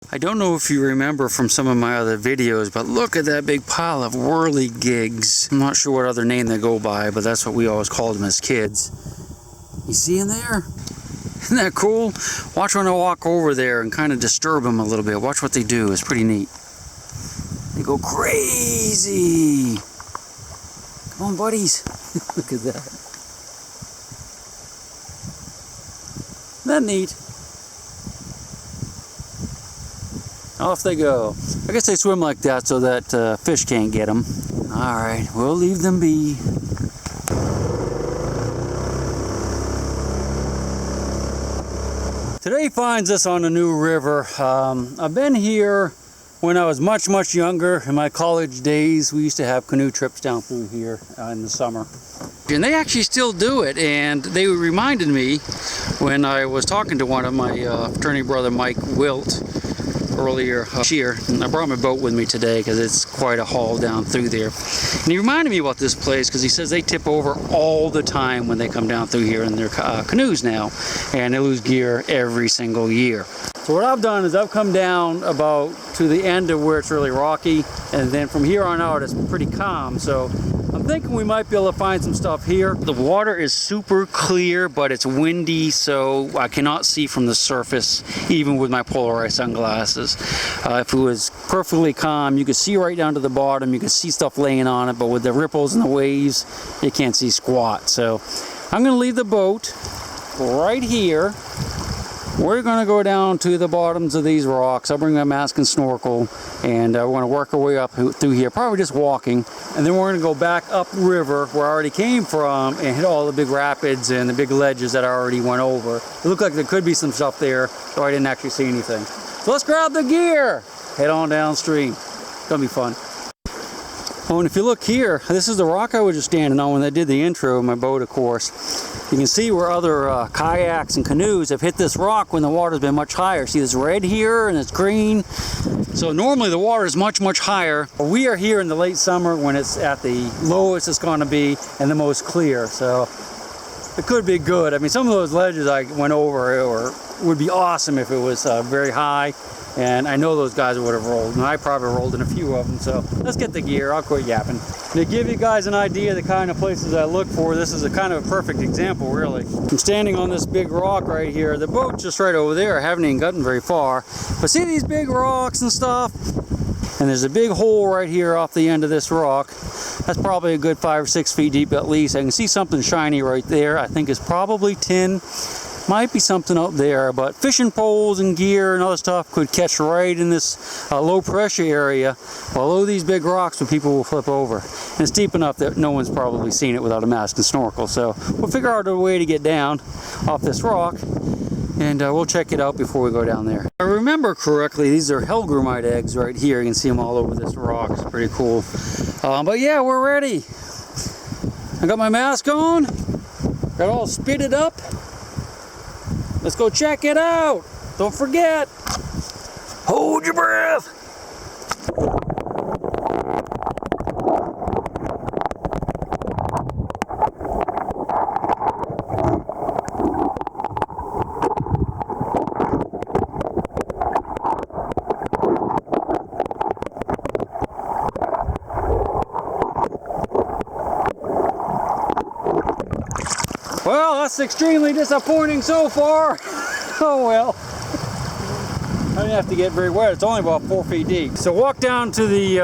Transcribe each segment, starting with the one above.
I don't know if you remember from some of my other videos, but look at that big pile of whirligigs. I'm not sure what other name they go by, but that's what we always called them as kids. You see in there? Isn't that cool? Watch when I walk over there and kind of disturb them a little bit. Watch what they do. It's pretty neat. They go crazy. Come on, buddies. Look at that. Isn't that neat? Off they go. I guess they swim like that so that fish can't get them. All right, we'll leave them be. Today finds us on a new river. I've been here when I was much younger. In my college days, we used to have canoe trips down through here in the summer. And they actually still do it, and they reminded me when I was talking to one of my fraternity brother, Mike Wilt, earlier this year. And I brought my boat with me today because it's quite a haul down through there. And he reminded me about this place because he says they tip over all the time when they come down through here in their canoes now, and they lose gear every single year. So what I've done is I've come down about to the end of where it's really rocky, and then from here on out it's pretty calm. So I'm thinking we might be able to find some stuff here. The water is super clear, but it's windy, so I cannot see from the surface, even with my polarized sunglasses. If it was perfectly calm, you could see right down to the bottom, you could see stuff laying on it, but with the ripples and the waves, you can't see squat. So I'm gonna leave the boat right here. We're going to go down to the bottoms of these rocks. I'll bring my mask and snorkel, and we're going to work our way up through here, probably just walking. And then we're going to go back upriver where I already came from and hit all the big rapids and the big ledges that I already went over. It looked like there could be some stuff there, so I didn't actually see anything. So let's grab the gear, head on downstream. It's going to be fun. Oh, and if you look here, this is the rock I was just standing on when I did the intro of my boat, of course. You can see where other kayaks and canoes have hit this rock when the water's been much higher. See this red here and it's green. So normally the water is much higher. We are here in the late summer when it's at the lowest it's going to be and the most clear. So it could be good. I mean, some of those ledges I went over would be awesome if it was very high. And I know those guys would have rolled, and I probably rolled in a few of them. So let's get the gear. I'll quit yapping. To give you guys an idea of the kind of places I look for, this is a kind of a perfect example, really. I'm standing on this big rock right here. The boat's just right over there. I haven't even gotten very far. But see these big rocks and stuff? And there's a big hole right here off the end of this rock. That's probably a good 5 or 6 feet deep at least. I can see something shiny right there. I think it's probably tin. Might be something up there, but fishing poles and gear and other stuff could catch right in this low pressure area below these big rocks where people will flip over. And it's deep enough that no one's probably seen it without a mask and snorkel. So we'll figure out a way to get down off this rock, and we'll check it out before we go down there. If I remember correctly, these are hellgrammite eggs right here. You can see them all over this rock. It's pretty cool. But yeah, we're ready. I got my mask on, got all spitted up. Let's go check it out. Don't forget, hold your breath. Well, that's extremely disappointing so far. Oh well. I didn't have to get very wet. It's only about 4 feet deep. So walk down to the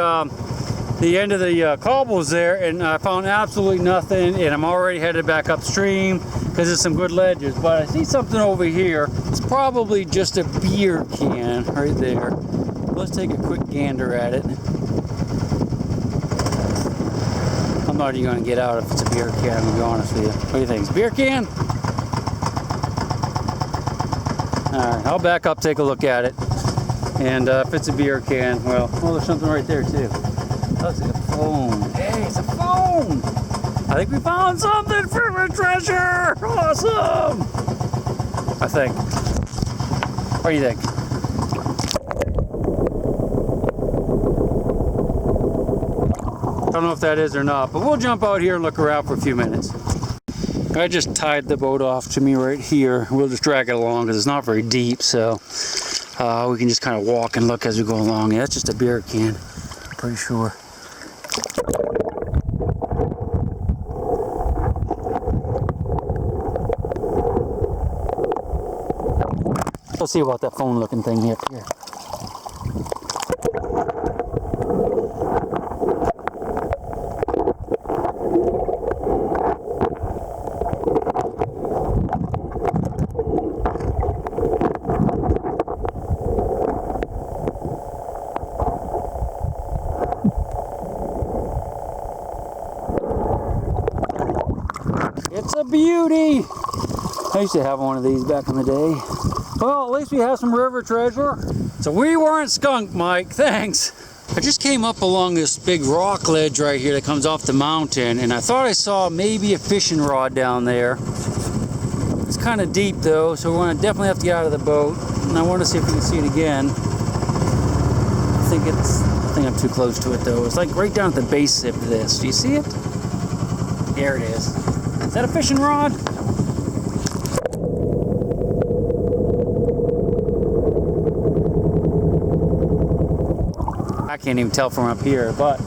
end of the cobbles there, and I found absolutely nothing. And I'm already headed back upstream because there's some good ledges. But I see something over here. It's probably just a beer can right there. Let's take a quick gander at it. I'm not even going to get out if it's a beer can, I'm going to be honest with you. What do you think? It's a beer can? Alright, I'll back up, take a look at it. And if it's a beer can, well, there's something right there too. Oh, it's a phone. Hey, it's a phone! I think we found something for a treasure! Awesome! I think. What do you think? I don't know if that is or not, but we'll jump out here and look around for a few minutes. I just tied the boat off to me right here. We'll just drag it along because it's not very deep, so We can just kind of walk and look as we go along. Yeah, that's just a beer can, pretty sure. Let's see about that phone looking thing up here. It's a beauty! I used to have one of these back in the day. Well, at least we have some river treasure. So we weren't skunked, Mike. Thanks. I just came up along this big rock ledge right here that comes off the mountain, and I thought I saw maybe a fishing rod down there. It's kind of deep though, so we're going to definitely have to get out of the boat. And I want to see if we can see it again. I think I'm too close to it though. It's like right down at the base of this. Do you see it? There it is. Is that a fishing rod? I can't even tell from up here, but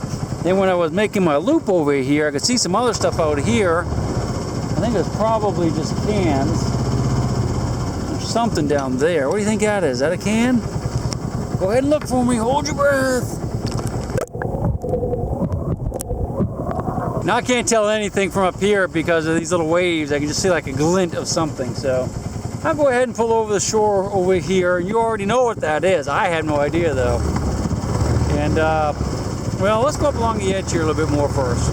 then when I was making my loop over here, I could see some other stuff out here. I think it's probably just cans. There's something down there. What do you think that is? Is that a can? Go ahead and look for me. Hold your breath. Now I can't tell anything from up here because of these little waves. I can just see like a glint of something. So I'll go ahead and pull over the shore over here. You already know what that is. I had no idea though. And well, let's go up along the edge here a little bit more first.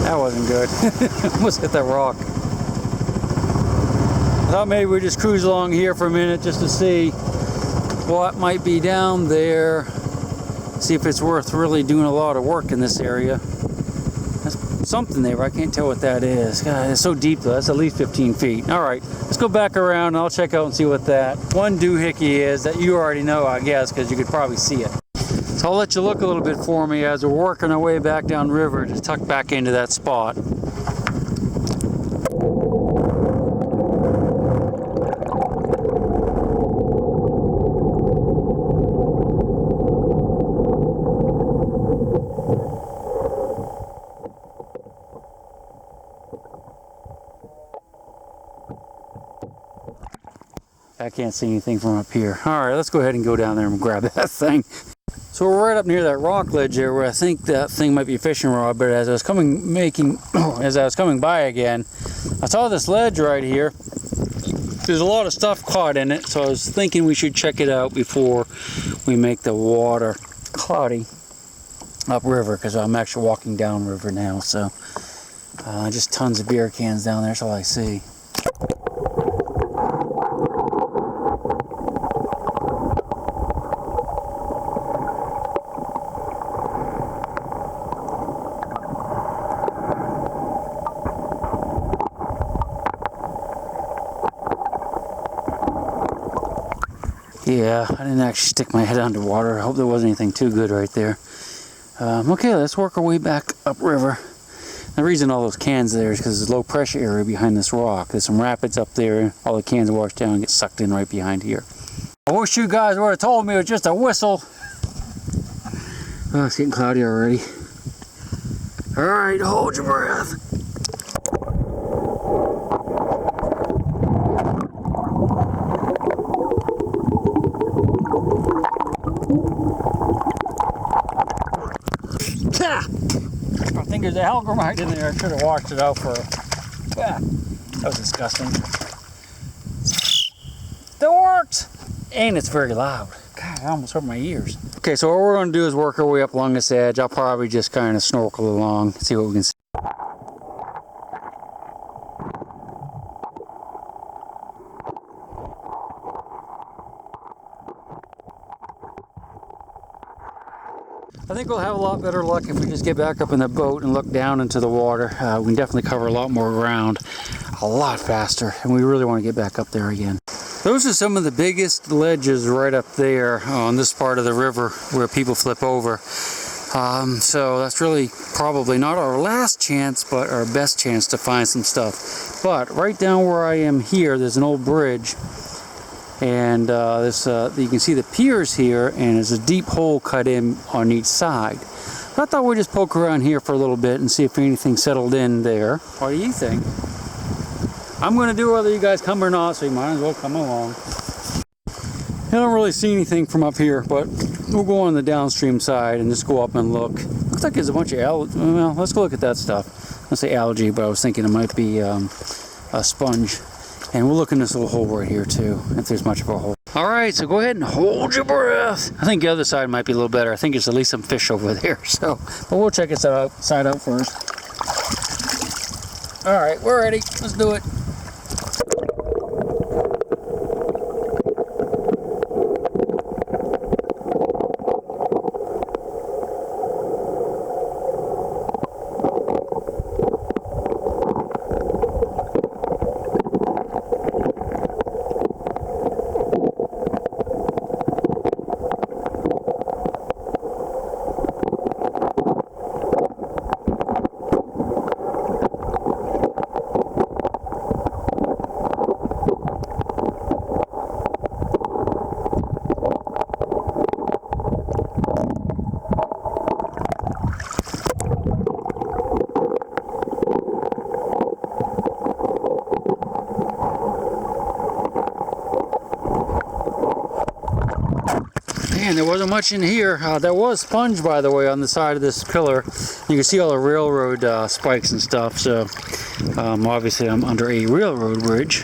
That wasn't good. Almost hit that rock. I thought maybe we'd just cruise along here for a minute just to see what might be down there. See if it's worth really doing a lot of work in this area. There's something there, I can't tell what that is. God, it's so deep though, that's at least 15 feet. All right, let's go back around and I'll check out and see what that one doohickey is that you already know, I guess, because you could probably see it. So I'll let you look a little bit for me as we're working our way back down river to tuck back into that spot. I can't see anything from up here. All right, let's go ahead and go down there and grab that thing. So we're right up near that rock ledge there where I think that thing might be a fishing rod, but as I was coming by again, I saw this ledge right here. There's a lot of stuff caught in it, so I was thinking we should check it out before we make the water cloudy upriver, because I'm actually walking downriver now. So just tons of beer cans down there, that's all I see. Yeah, I didn't actually stick my head underwater. I hope there wasn't anything too good right there. Okay, let's work our way back upriver. The reason all those cans there is because there's a low pressure area behind this rock. There's some rapids up there. All the cans wash down and get sucked in right behind here. I wish you guys would have told me it was just a whistle. Oh, it's getting cloudy already. All right, hold your breath. I think there's a hellgrammite in there. I should have washed it out for. That was disgusting. That worked! And it's very loud. God, I almost hurt my ears. Okay, so what we're going to do is work our way up along this edge. I'll probably just kind of snorkel along, see what we can see. I think we'll have a lot better luck if we just get back up in the boat and look down into the water. We can definitely cover a lot more ground a lot faster, and we really want to get back up there again. Those are some of the biggest ledges right up there on this part of the river where people flip over. So that's really probably not our last chance, but our best chance to find some stuff. But right down where I am here, there's an old bridge, and you can see the piers here, and there's a deep hole cut in on each side. I thought we'd just poke around here for a little bit and see if anything settled in there. What do you think? I'm going to do whether you guys come or not, so you might as well come along. I don't really see anything from up here, but we'll go on the downstream side and just go up and look. Looks like there's a bunch of algae. Well, let's go look at that stuff. Let's say algae, but I was thinking it might be a sponge. And we'll look in this little hole right here too, if there's much of a hole. All right, so go ahead and hold your breath. I think the other side might be a little better. I think there's at least some fish over there. So, but we'll check this side out first. All right, we're ready. Let's do it. Man, there wasn't much in here. There was sponge, by the way, on the side of this pillar. You can see all the railroad spikes and stuff. So obviously I'm under a railroad bridge.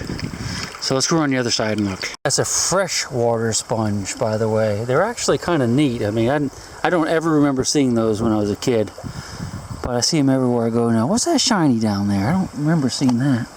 So let's go on the other side and look. That's a freshwater sponge, by the way. They're actually kind of neat. I mean, I don't ever remember seeing those when I was a kid, but I see them everywhere I go now. What's that shiny down there? I don't remember seeing that.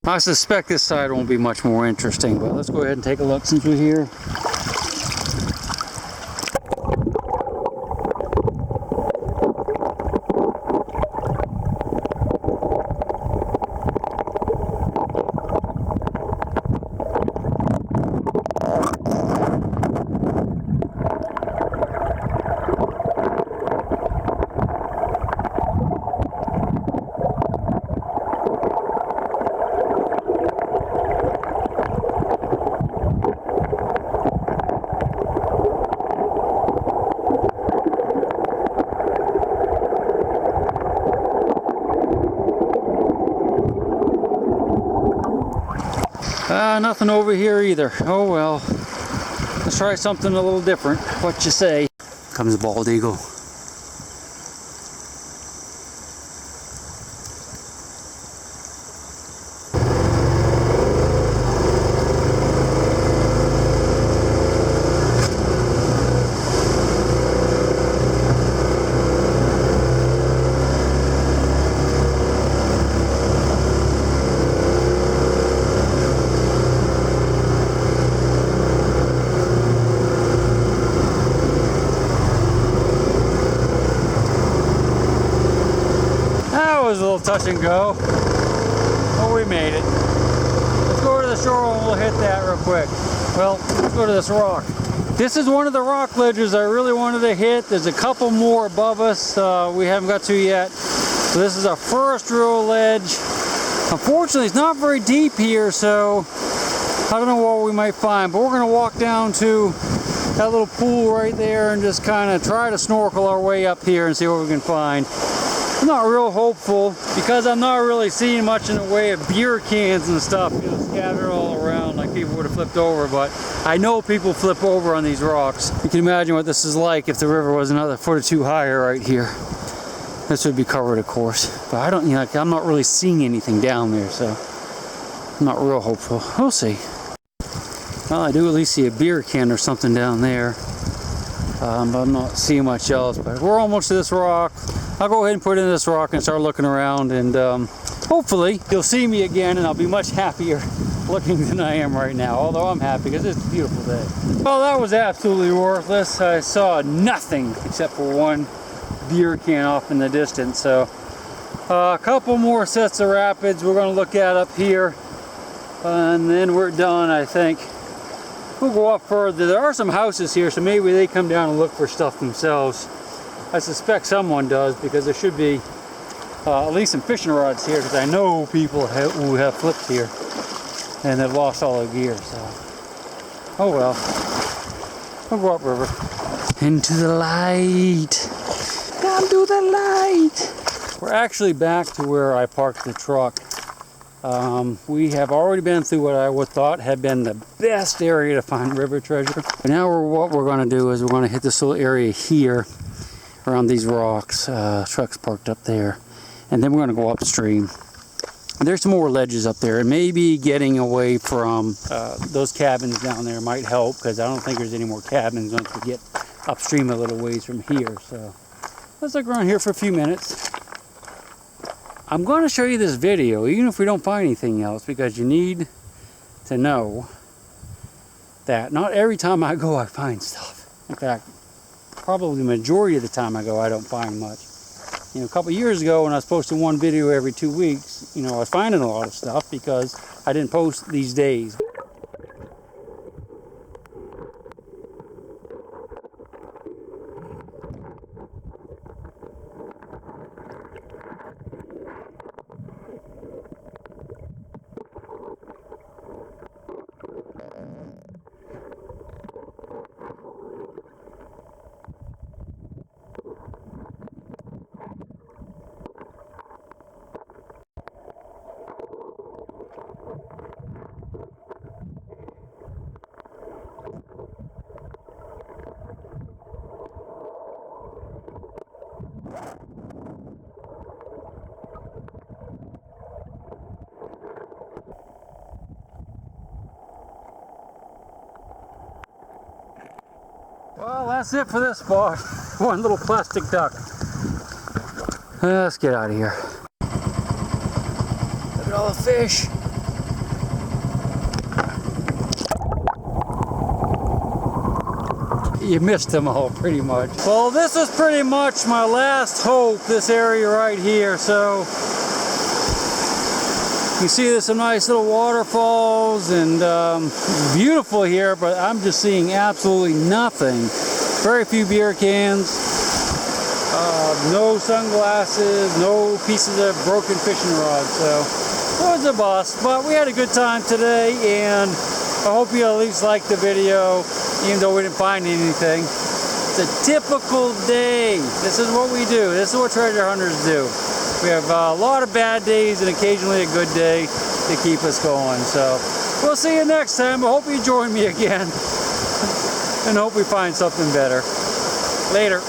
I suspect this side won't be much more interesting, but let's go ahead and take a look since we're here. Nothing over here either. Oh well. Let's try something a little different. What you say? Comes a bald eagle. Was a little touch and go, but we made it. Let's go to the shore and we'll hit that real quick. Well, let's go to this rock. This is one of the rock ledges I really wanted to hit. There's a couple more above us we haven't got to yet. So this is our first real ledge. Unfortunately, it's not very deep here, so I don't know what we might find, but we're going to walk down to that little pool right there and just kind of try to snorkel our way up here and see what we can find. I'm not real hopeful because I'm not really seeing much in the way of beer cans and stuff, you know, scattered all around like people would have flipped over, but I know people flip over on these rocks. You can imagine what this is like if the river was another foot or two higher right here. This would be covered, of course, but I don't, you know, I'm not really seeing anything down there, so I'm not real hopeful. We'll see. Well, I do at least see a beer can or something down there, but I'm not seeing much else. But we're almost to this rock. I'll go ahead and put in this rock and start looking around, and hopefully you'll see me again and I'll be much happier looking than I am right now, although I'm happy because it's a beautiful day. Well, that was absolutely worthless. I saw nothing except for one beer can off in the distance. So a couple more sets of rapids we're going to look at up here, and then we're done, I think. We'll go up further. There are some houses here, so maybe they come down and look for stuff themselves. I suspect someone does, because there should be at least some fishing rods here, because I know people who have flipped here and have lost all their gear. So, oh well. We'll go upriver. Into the light. Down to the light. We're actually back to where I parked the truck. We have already been through what I would thought had been the best area to find river treasure. But now what we're going to do is we're going to hit this little area here around these rocks. Truck's parked up there. And then we're going to go upstream. There's some more ledges up there, and maybe getting away from those cabins down there might help, because I don't think there's any more cabins once we get upstream a little ways from here. So let's look around here for a few minutes. I'm going to show you this video, even if we don't find anything else, because you need to know that not every time I go I find stuff. In fact, probably the majority of the time I go I don't find much. You know, a couple years ago when I was posting one video every 2 weeks, you know, I was finding a lot of stuff because I didn't post these days. Well, that's it for this spot. One little plastic duck. Let's get out of here. Look at all the fish. You missed them all pretty much. Well, this is pretty much my last hope, this area right here. So you see there's some nice little waterfalls and beautiful here, but I'm just seeing absolutely nothing. Very few beer cans, no sunglasses, no pieces of broken fishing rods. So it was a bust, but we had a good time today, and I hope you at least liked the video, even though we didn't find anything. It's a typical day. This is what we do. This is what treasure hunters do. We have a lot of bad days and occasionally a good day to keep us going. So we'll see you next time. I hope you join me again and hope we find something better. Later.